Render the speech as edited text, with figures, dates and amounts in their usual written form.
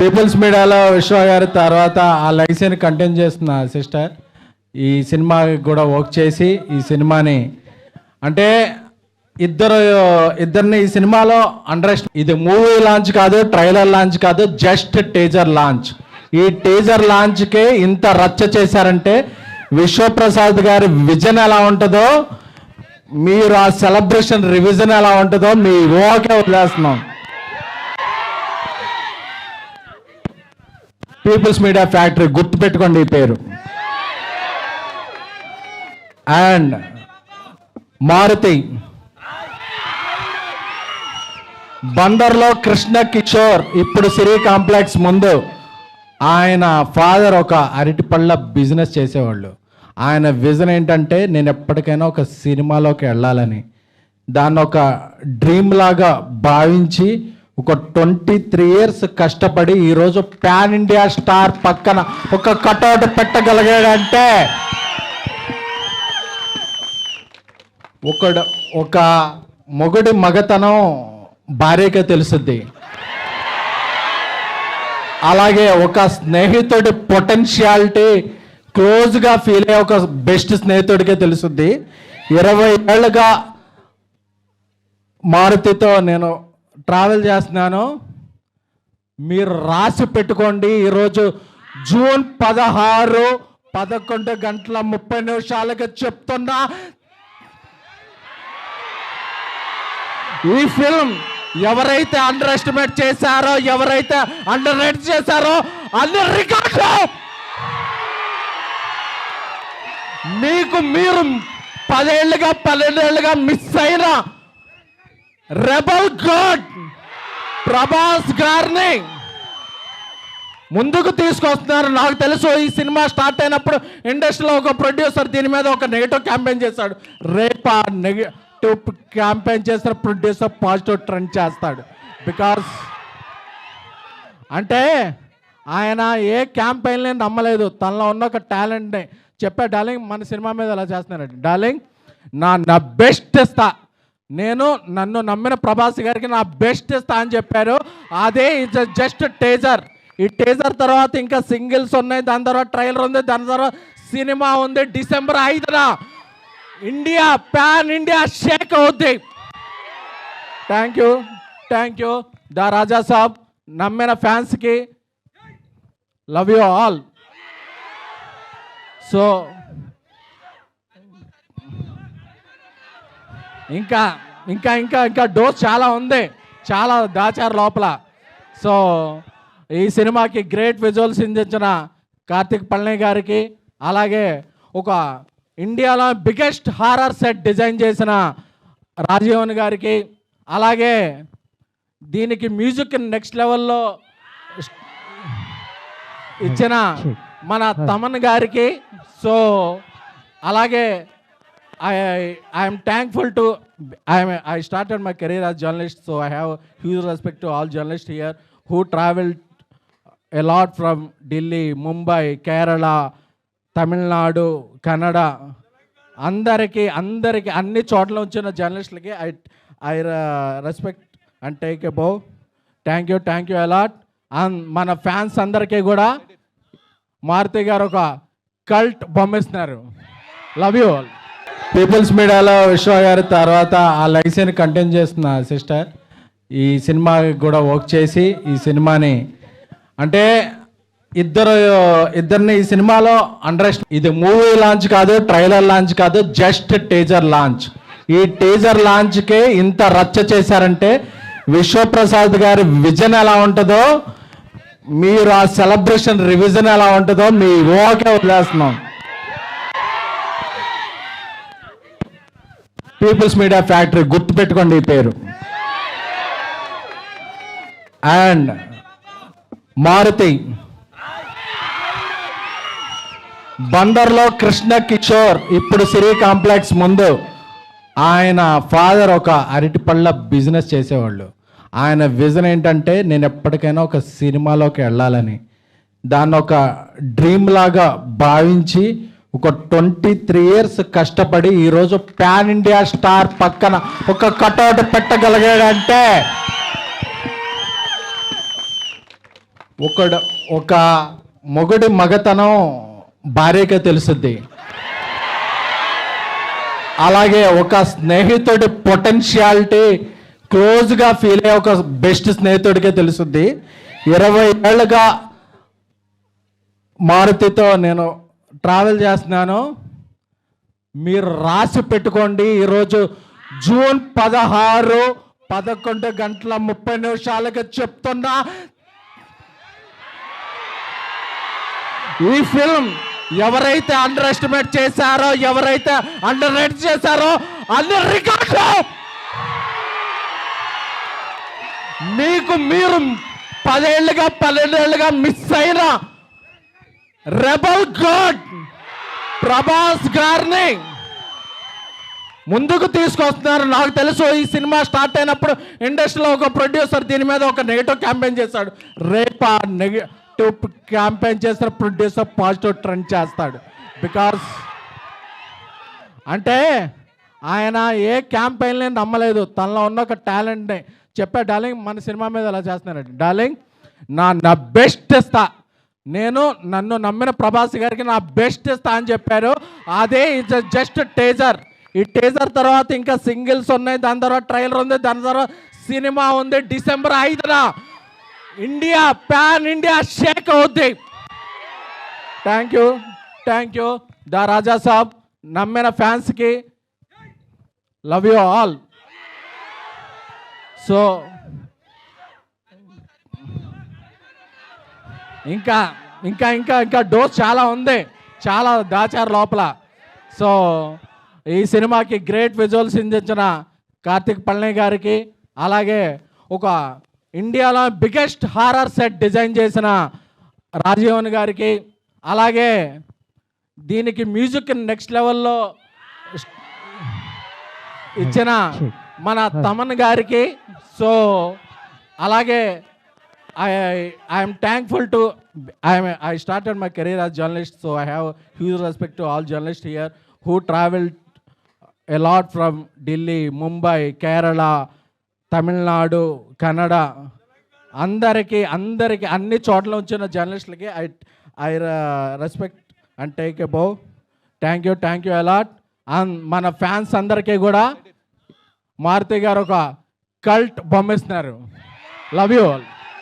Peoples మీడియాలో విశ్వ గారి తర్వాత ఆ లైసెన్స్ కంటిన్యూ చేస్తున్న సిస్టర్ ఈ సినిమాకి కూడా వర్క్ చేసి ఈ సినిమాని అంటే ఇద్దరిని ఈ సినిమాలో ఇది మూవీ లాంచ్ కాదు, ట్రైలర్ లాంచ్ కాదు, జస్ట్ టీజర్ లాంచ్. ఈ టీజర్ లాంచ్కే ఇంత రచ్చ చేశారంటే విశ్వప్రసాద్ గారి విజన్ ఎలా ఉంటుందో, మీరు ఆ సెలబ్రేషన్ రివిజన్ ఎలా ఉంటుందో మీ ఊహకే వదిలేస్తున్నాం. పీపుల్స్ మీడియా ఫ్యాక్టరీ గుర్తుపెట్టుకోండి ఈ పేరు. అండ్ మారుతి బందర్లో కృష్ణ కిషోర్ ఇప్పుడు సిరి కాంప్లెక్స్ ముందు ఆయన ఫాదర్ ఒక అరటిపళ్ళ బిజినెస్ చేసేవాళ్ళు. ఆయన విజన్ ఏంటంటే నేను ఎప్పటికైనా ఒక సినిమాలోకి వెళ్ళాలని, దాన్ని ఒక డ్రీమ్ లాగా భావించి ఒక 23 years కష్టపడి ఈరోజు పాన్ ఇండియా స్టార్ పక్కన ఒక కటౌట్ పెట్టగలిగాడంటే ఒక మొగుడి మగతనం భార్యకే తెలుస్తుంది. అలాగే ఒక స్నేహితుడి పొటెన్షియాలిటీ క్లోజ్గా ఫీల్ అయ్యే ఒక బెస్ట్ స్నేహితుడికే తెలుస్తుంది. 20 ఏళ్ళుగా మారుతితో నేను ట్రావెల్ చేస్తున్నాను. మీరు రాసి పెట్టుకోండి, ఈరోజు జూన్ 16 11:30 చెప్తున్నా, ఈ ఫిల్మ్ ఎవరైతే అండర్ ఎస్టిమేట్ చేశారో, ఎవరైతే అండర్ రేట్ చేశారో అన్ని రికార్డు మీకు మీరు 12 ఏళ్ళుగా మిస్ అయిన రెబల్ గాడ్ ప్రభాస్ గారిని ముందుకు తీసుకొస్తున్నారు. నాకు తెలుసు ఈ సినిమా స్టార్ట్ అయినప్పుడు ఇండస్ట్రీలో ఒక ప్రొడ్యూసర్ దీని మీద ఒక నెగిటివ్ క్యాంపెయిన్ చేశాడు. రేపు ఆ నెగిటివ్ క్యాంపెయిన్ చేసిన ప్రొడ్యూసర్ పాజిటివ్ ట్రెండ్ చేస్తాడు. బికాస్ అంటే ఆయన ఏ క్యాంపెయిన్ని నమ్మలేదు, తనలో ఉన్న ఒక టాలెంట్ని చెప్పా. డార్లింగ్ మన సినిమా మీద ఎలా చేస్తున్నారండి, డార్లింగ్ నా బెస్ట్ ఇస్తా, నేను నన్ను నమ్మిన ప్రభాస్ గారికి నా బెస్ట్ ఇస్తా అని చెప్పారు. అదే జస్ట్ టేజర్. ఈ టేజర్ తర్వాత ఇంకా సింగిల్స్ ఉన్నాయి, దాని తర్వాత ట్రైలర్ ఉంది, దాని తర్వాత సినిమా ఉంది. December 5న ఇండియా పాన్ ఇండియా షేక్ అవుద్ది. Thank you the Raja Saab. నమ్మిన ఫ్యాన్స్కి లవ్ యూ ఆల్. సో ఇంకా ఇంకా ఇంకా ఇంకా డోస్ చాలా ఉంది, చాలా దాచారు లోపల. సో ఈ సినిమాకి గ్రేట్ విజువల్స్ అందించిన కార్తిక్ పళని గారికి, అలాగే ఒక ఇండియాలో బిగ్గెస్ట్ హారర్ సెట్ డిజైన్ చేసిన రాజీవన్ గారికి, అలాగే దీనికి మ్యూజిక్ నెక్స్ట్ లెవెల్లో ఇచ్చిన మన తమన్ గారికి. సో అలాగే I am thankful to I started my career as journalist, so I have huge respect to all journalists here who traveled a lot from Delhi, Mumbai, Kerala, Tamil Nadu, Kannada. అందరికి అన్ని చోట్ల వచ్చిన జర్నలిస్టులకి I respect and take a bow. Thank you a lot. And మన fans అందరికీ కూడా మారుతి గారు ఒక కల్ట్ బొమ్మిస్తున్నారు. Love you all. పీపుల్స్ మీడియాలో విశ్వ గారి తర్వాత ఆ లైసెన్స్ కంటిన్యూ చేస్తున్న సిస్టర్ ఈ సినిమాకి కూడా వర్క్ చేసి ఈ సినిమాని అంటే ఇద్దరిని ఈ సినిమాలో ఇది మూవీ లాంచ్ కాదు, ట్రైలర్ లాంచ్ కాదు, జస్ట్ టీజర్ లాంచ్. ఈ టీజర్ లాంచ్కే ఇంత రచ్చ చేశారంటే విశ్వప్రసాద్ గారి విజన్ ఎలా ఉంటుందో, మీరు ఆ సెలబ్రేషన్ రివిజన్ ఎలా ఉంటుందో మీ ఊహకే వదిలేస్తున్నాం. పీపుల్స్ మీడియా ఫ్యాక్టరీ గుర్తుపెట్టుకోండి ఈ పేరు. అండ్ మారుతి బందర్లో కృష్ణ కిషోర్ ఇప్పుడు సిరి కాంప్లెక్స్ ముందు ఆయన ఫాదర్ ఒక అరటిపళ్ళ బిజినెస్ చేసేవాళ్ళు. ఆయన విజన్ ఏంటంటే నేను ఎప్పటికైనా ఒక సినిమాలోకి వెళ్ళాలని, దాన్ని ఒక డ్రీమ్ లాగా భావించి ఒక 23 years కష్టపడి ఈరోజు పాన్ ఇండియా స్టార్ పక్కన ఒక కటౌట్ పెట్టగలిగాడంటే ఒక మొగుడి మగతనం భార్యకే తెలుస్తుంది, అలాగే ఒక స్నేహితుడి పొటెన్షియాలిటీ క్లోజ్గా ఫీల్ అయ్యే ఒక బెస్ట్ స్నేహితుడికే తెలుస్తుంది. 20 ఏళ్ళుగా మారుతితో నేను ట్రావెల్ చేస్తున్నాను. మీరు రాసి పెట్టుకోండి, ఈరోజు జూన్ 16 11:30 చెప్తున్నా, ఈ ఫిల్మ్ ఎవరైతే అండర్ ఎస్టిమేట్ చేశారో, ఎవరైతే అండర్ రేట్ చేశారో అన్ని రికార్డు మీకు మీరు 12 ఏళ్ళుగా మిస్ అయిన రెబల్ గాడ్ ప్రభాస్ గారిని ముందుకు తీసుకొస్తున్నారు. నాకు తెలుసు, ఈ సినిమా స్టార్ట్ అయినప్పుడు ఇండస్ట్రీలో ఒక ప్రొడ్యూసర్ దీని మీద ఒక నెగిటివ్ క్యాంపెయిన్ చేశాడు. రేపు ఆ నెగిటివ్ క్యాంపెయిన్ చేసిన ప్రొడ్యూసర్ పాజిటివ్ ట్రెండ్ చేస్తాడు. బికాస్ అంటే ఆయన ఏ క్యాంపెయిన్ని నమ్మలేదు, తనలో ఉన్న ఒక టాలెంట్ని చెప్పా, డార్లింగ్ మన సినిమా మీద అలా చేస్తున్నారండి, డార్లింగ్ నా బెస్ట్ ఇస్తా, నన్ను నమ్మిన ప్రభాస్ గారికి నా బెస్ట్ ఇస్తా అని చెప్పారు. అదే ఇట్స్ జస్ట్ టేజర్. ఈ టేజర్ తర్వాత ఇంకా సింగిల్స్ ఉన్నాయి, దాని తర్వాత ట్రైలర్ ఉంది, దాని తర్వాత సినిమా ఉంది. డిసెంబర్ 5న ఇండియా పాన్ ఇండియా షేక్ అవుద్ది. Thank you the Raja Saab. నమ్మిన ఫ్యాన్స్కి లవ్ యూ ఆల్. సో ఇంకా ఇంకా ఇంకా ఇంకా డోస్ చాలా ఉంది, చాలా దాచారు లోపల. సో ఈ సినిమాకి గ్రేట్ విజువల్స్ అందించిన కార్తిక్ పళని గారికి, అలాగే ఒక ఇండియాలో బిగ్గెస్ట్ హారర్ సెట్ డిజైన్ చేసిన రాజీవన్ గారికి, అలాగే దీనికి మ్యూజిక్ నెక్స్ట్ లెవెల్లో ఇచ్చిన మన తమన్ గారికి. సో అలాగే I'm thankful to I started my career as journalist, so I have huge respect to all journalists here who traveled a lot from Delhi, Mumbai, Kerala, Tamil Nadu, Kannada. అందరికీ అన్ని చోట్ల వచ్చిన జర్నలిస్టులకి I respect and take a bow. Thank you a lot. And మన fans అందరికీ కూడా మారుతి గారు ఒక కల్ట్ బొమ్మిస్తున్నారు. Love you all.